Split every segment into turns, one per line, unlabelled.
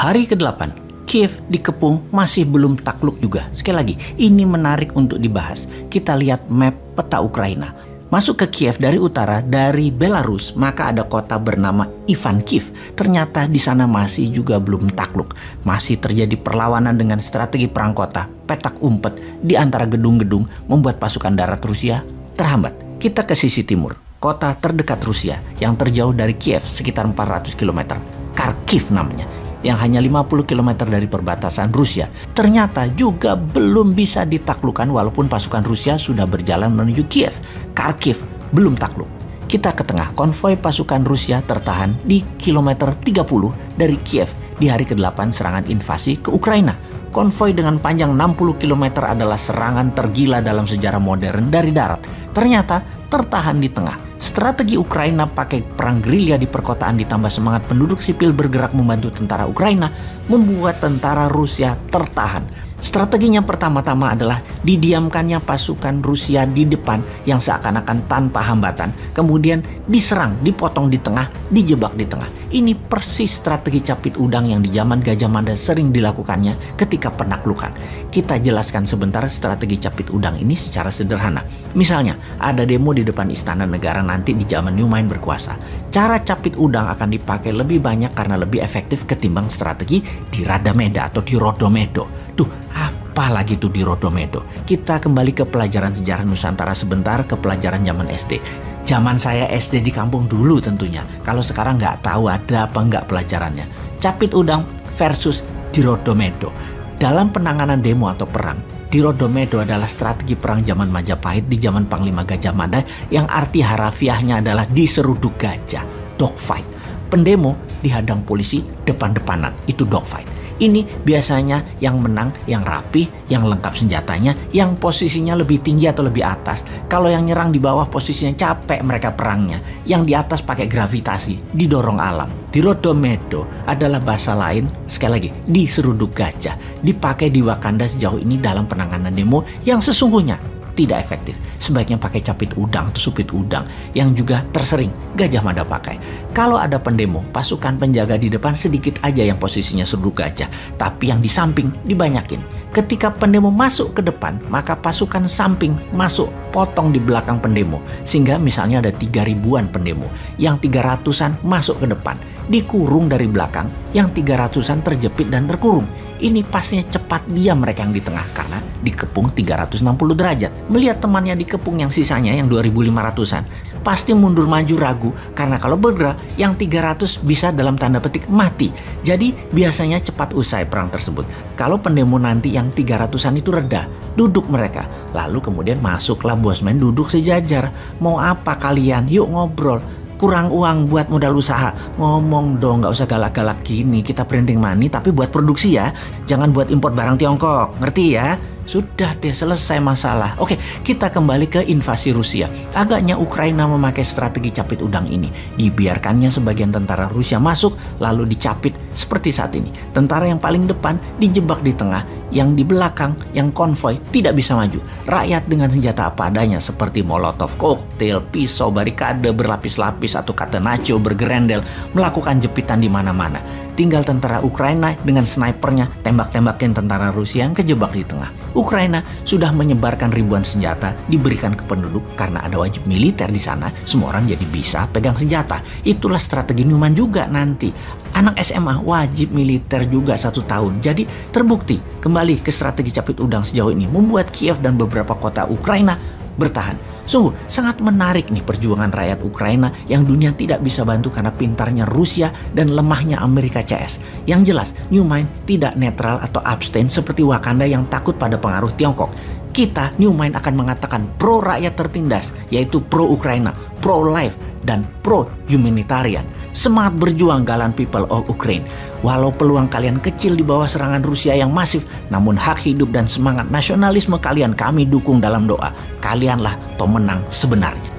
Hari ke-8, Kiev dikepung masih belum takluk juga. Sekali lagi, ini menarik untuk dibahas. Kita lihat map peta Ukraina. Masuk ke Kiev dari utara, dari Belarus, maka ada kota bernama Ivankov. Ternyata di sana masih juga belum takluk. Masih terjadi perlawanan dengan strategi perang kota, petak umpet di antara gedung-gedung membuat pasukan darat Rusia terhambat. Kita ke sisi timur, kota terdekat Rusia yang terjauh dari Kiev sekitar 400 km. Kharkiv namanya, yang hanya 50 km dari perbatasan Rusia, ternyata juga belum bisa ditaklukkan walaupun pasukan Rusia sudah berjalan menuju Kiev. Kharkiv belum takluk. Kita ke tengah, konvoi pasukan Rusia tertahan di kilometer 30 dari Kiev di hari ke-8 serangan invasi ke Ukraina. Konvoi dengan panjang 60 km adalah serangan tergila dalam sejarah modern dari darat. Ternyata tertahan di tengah. Strategi Ukraina pakai perang gerilya di perkotaan ditambah semangat penduduk sipil bergerak membantu tentara Ukraina membuat tentara Rusia tertahan. Strateginya pertama-tama adalah didiamkannya pasukan Rusia di depan yang seakan-akan tanpa hambatan. Kemudian diserang, dipotong di tengah, dijebak di tengah. Ini persis strategi capit udang yang di zaman Gajah Mada sering dilakukannya ketika penaklukan. Kita jelaskan sebentar strategi capit udang ini secara sederhana. Misalnya, ada demo di depan Istana Negara nanti di zaman Nyumain berkuasa. Cara capit udang akan dipakai lebih banyak karena lebih efektif ketimbang strategi di Radameda atau di Rodomedo. Apalagi tuh di Rodomedo. Kita kembali ke pelajaran sejarah Nusantara sebentar, ke pelajaran zaman SD. Zaman saya SD di kampung dulu tentunya. Kalau sekarang nggak tahu ada apa nggak pelajarannya. Capit udang versus di Rodomedo. Dalam penanganan demo atau perang, di Rodomedo adalah strategi perang zaman Majapahit di zaman Panglima Gajah Mada yang arti harafiahnya adalah diseruduk gajah, dogfight. Pendemo dihadang polisi depan-depanan, itu dogfight. Ini biasanya yang menang, yang rapi, yang lengkap senjatanya, yang posisinya lebih tinggi atau lebih atas. Kalau yang nyerang di bawah posisinya capek mereka perangnya. Yang di atas pakai gravitasi, didorong alam. Di Rodomedo adalah bahasa lain, sekali lagi, diseruduk gajah. Dipakai di Wakanda sejauh ini dalam penanganan demo yang sesungguhnya tidak efektif. Sebaiknya pakai capit udang atau supit udang yang juga tersering Gajah Mada pakai. Kalau ada pendemo, pasukan penjaga di depan sedikit aja yang posisinya seruduk gajah, tapi yang di samping dibanyakin. Ketika pendemo masuk ke depan, maka pasukan samping masuk potong di belakang pendemo. Sehingga misalnya ada 3.000-an pendemo, yang 300-an masuk ke depan, dikurung dari belakang, yang 300-an terjepit dan terkurung. Ini pastinya cepat diam mereka yang di tengah karena dikepung 360 derajat. Melihat temannya dikepung yang sisanya yang 2.500-an, pasti mundur maju ragu karena kalau bergerak yang 300 bisa dalam tanda petik mati. Jadi biasanya cepat usai perang tersebut. Kalau pendemo nanti yang 300-an itu reda, duduk mereka. Lalu kemudian masuklah bosman duduk sejajar. Mau apa kalian? Yuk ngobrol. Kurang uang buat modal usaha, ngomong dong, nggak usah galak-galak gini. Kita printing money tapi buat produksi ya, jangan buat import barang Tiongkok, ngerti ya? Sudah deh, selesai masalah. Oke, kita kembali ke invasi Rusia. Agaknya Ukraina memakai strategi capit udang ini. Dibiarkannya sebagian tentara Rusia masuk, lalu dicapit seperti saat ini. Tentara yang paling depan dijebak di tengah, yang di belakang, yang konvoi tidak bisa maju. Rakyat dengan senjata apa adanya seperti molotov koktail, pisau, barikade berlapis-lapis atau catenaccio bergerendel melakukan jepitan di mana-mana. Tinggal tentara Ukraina dengan snipernya tembak-tembakin tentara Rusia yang kejebak di tengah. Ukraina sudah menyebarkan ribuan senjata diberikan ke penduduk karena ada wajib militer di sana. Semua orang jadi bisa pegang senjata. Itulah strategi Newman juga nanti. Anak SMA wajib militer juga 1 tahun. Jadi terbukti kembali ke strategi capit udang sejauh ini membuat Kiev dan beberapa kota Ukraina bertahan. Sungguh sangat menarik nih perjuangan rakyat Ukraina yang dunia tidak bisa bantu karena pintarnya Rusia dan lemahnya Amerika CS. Yang jelas, New Mind tidak netral atau abstain seperti Wakanda yang takut pada pengaruh Tiongkok. Kita, New Mind, akan mengatakan pro rakyat tertindas, yaitu pro Ukraina, pro life, dan pro humanitarian. Semangat berjuang galan people of Ukraine. Walau peluang kalian kecil di bawah serangan Rusia yang masif, namun hak hidup dan semangat nasionalisme kalian kami dukung dalam doa. Kalianlah pemenang sebenarnya.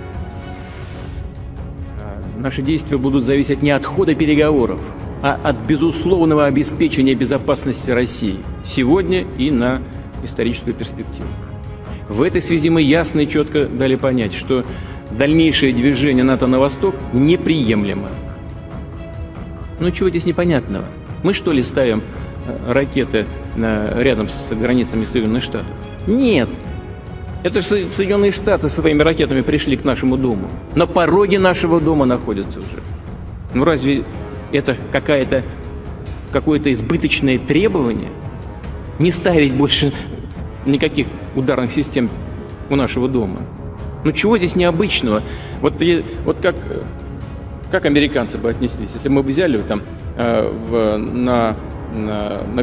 Наши действия будут зависеть не от хода переговоров, а от безусловного обеспечения безопасности России сегодня и на историческую перспективу. В этой связи мы ясно и четко дали понять, что дальнейшее движение НАТО на восток неприемлемо. Ну чего здесь непонятного? Мы что ли ставим ракеты рядом с границами Соединенных Штатов? Нет. Это же Соединенные Штаты своими ракетами пришли к нашему дому. На пороге нашего дома находятся уже. Ну разве это какое-то избыточное требование? Не ставить больше никаких ударных систем у нашего дома. Ну чего здесь необычного? Вот как американцы бы отнеслись, если мы взяли там на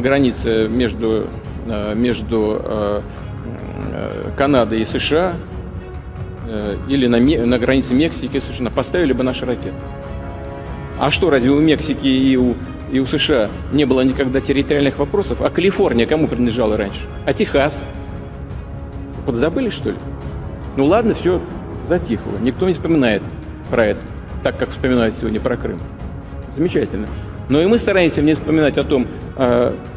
границе между Канадой и США или на границе Мексики и США поставили бы наши ракеты. А что, разве у Мексики и у США не было никогда территориальных вопросов? А Калифорния кому принадлежала раньше? А Техас? Вот забыли, что ли? Ну ладно, все затихло. Никто не вспоминает про это, так как вспоминают сегодня про Крым. Замечательно. Но и мы стараемся не вспоминать о том,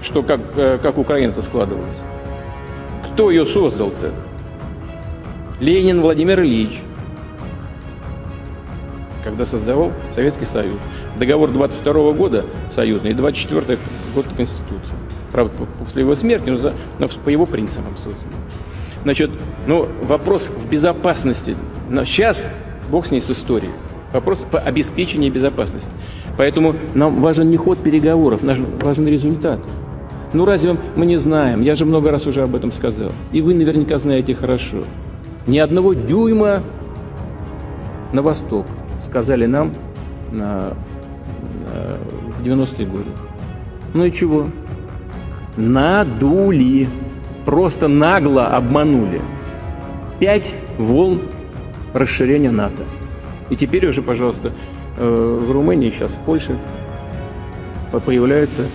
что как Украина-то складывалась. Кто ее создал-то? Ленин Владимир Ильич, когда создавал Советский Союз. Договор 22 года союзный и 24 год Конституции. Правда, после его смерти, но по его принципам создан. Значит, вопрос в безопасности. Но сейчас, бог с ней с историей, вопрос в обеспечении безопасности. Поэтому нам важен не ход переговоров, нам важен результат. Ну разве мы не знаем? Я же много раз уже об этом сказал. И вы наверняка знаете хорошо. Ни одного дюйма на восток, сказали нам в 90-е годы. Ну и чего? Надули. Просто нагло обманули. 5 волн расширения НАТО. И теперь уже, пожалуйста, в Румынии, сейчас в Польше появляются